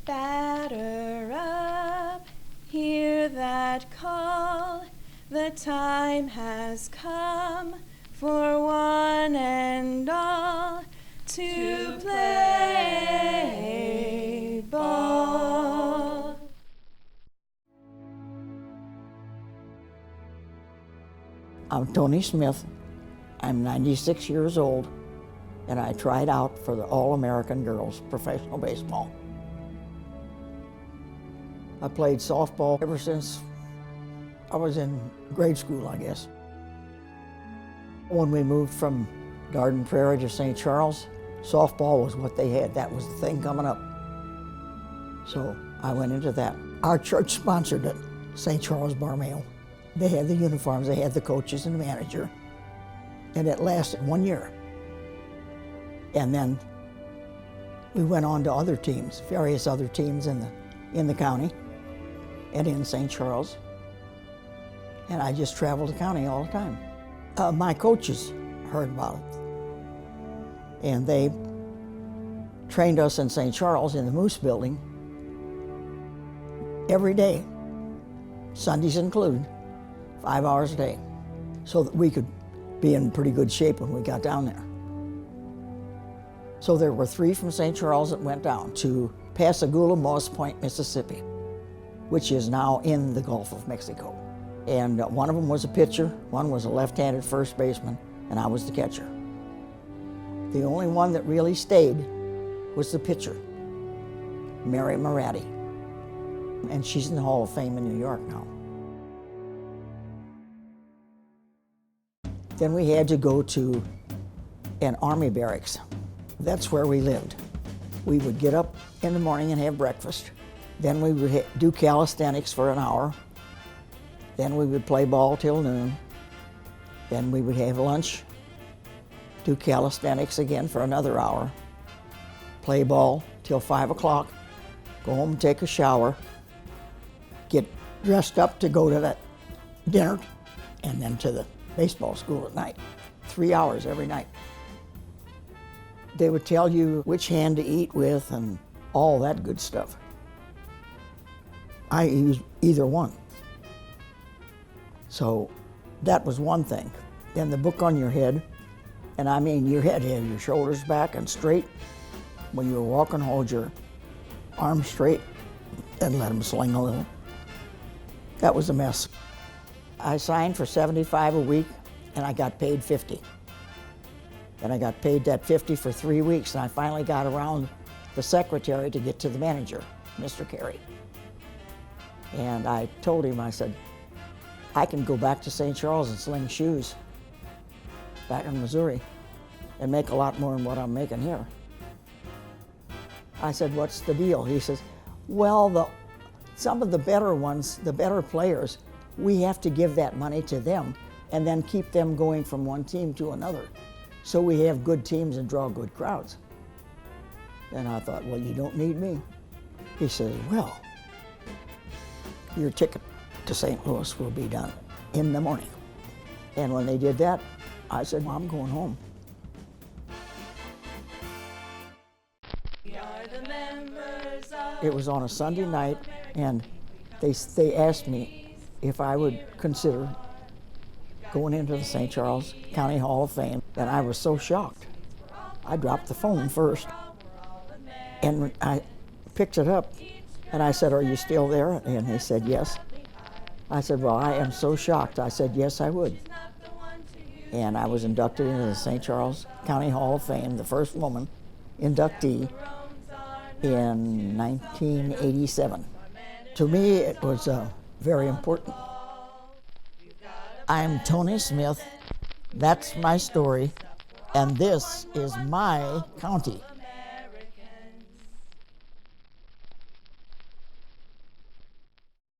Batter up, hear that call. The time has come for one and all to play ball. I'm Toni Smith. I'm 96 years old, and I tried out for the All-American Girls Professional Baseball. I played softball ever since I was in grade school, I guess. When we moved from Garden Prairie to St. Charles, softball was what they had. That was the thing coming up. So I went into that. Our church sponsored it, St. Charles Bar Mail. They had the uniforms, they had the coaches and the manager, and it lasted 1 year. And then we went on to other teams, various other teams in the county and in St. Charles. And I just traveled the county all the time. My coaches heard about it, and they trained us in St. Charles in the Moose Building every day, Sundays included, 5 hours a day, so that we could be in pretty good shape when we got down there. So there were 3 from St. Charles that went down to Pascagoula, Moss Point, Mississippi, which is now in the Gulf of Mexico. And one of them was a pitcher, one was a left-handed first baseman, and I was the catcher. The only one that really stayed was the pitcher, Mary Moratti. And she's in the Hall of Fame in New York now. Then we had to go to an army barracks. That's where we lived. We would get up in the morning and have breakfast. Then we would do calisthenics for an hour. Then we would play ball till noon. Then we would have lunch, do calisthenics again for another hour, play ball till 5 o'clock, go home and take a shower, get dressed up to go to that dinner, and then to the baseball school at night. 3 hours every night. They would tell you which hand to eat with and all that good stuff. I used either one. So that was one thing. Then the book on your head, and I mean your head had your shoulders back and straight. When you were walking, hold your arms straight and let them sling a little. That was a mess. I signed for $75 a week, and I got paid $50. Then I got paid that $50 for 3 weeks, and I finally got around the secretary to get to the manager, Mr. Carey. And I told him, I said, I can go back to St. Charles and sling shoes back in Missouri and make a lot more than what I'm making here. I said, what's the deal? He says, well, some of the better ones, the better players, we have to give that money to them and then keep them going from one team to another. So we have good teams and draw good crowds. And I thought, well, you don't need me. He says, well, your ticket to St. Louis will be done in the morning. And when they did that, I said, well, I'm going home. It was on a Sunday night, and they asked me if I would consider going into the St. Charles County Hall of Fame, and I was so shocked. I dropped the phone first, and I picked it up, and I said, are you still there? And they said, yes. I said, well, I am so shocked. I said, yes, I would. And I was inducted into the St. Charles County Hall of Fame, the first woman inductee, in 1987. To me, it was very important. I'm Toni Smith. That's my story, and this is my county.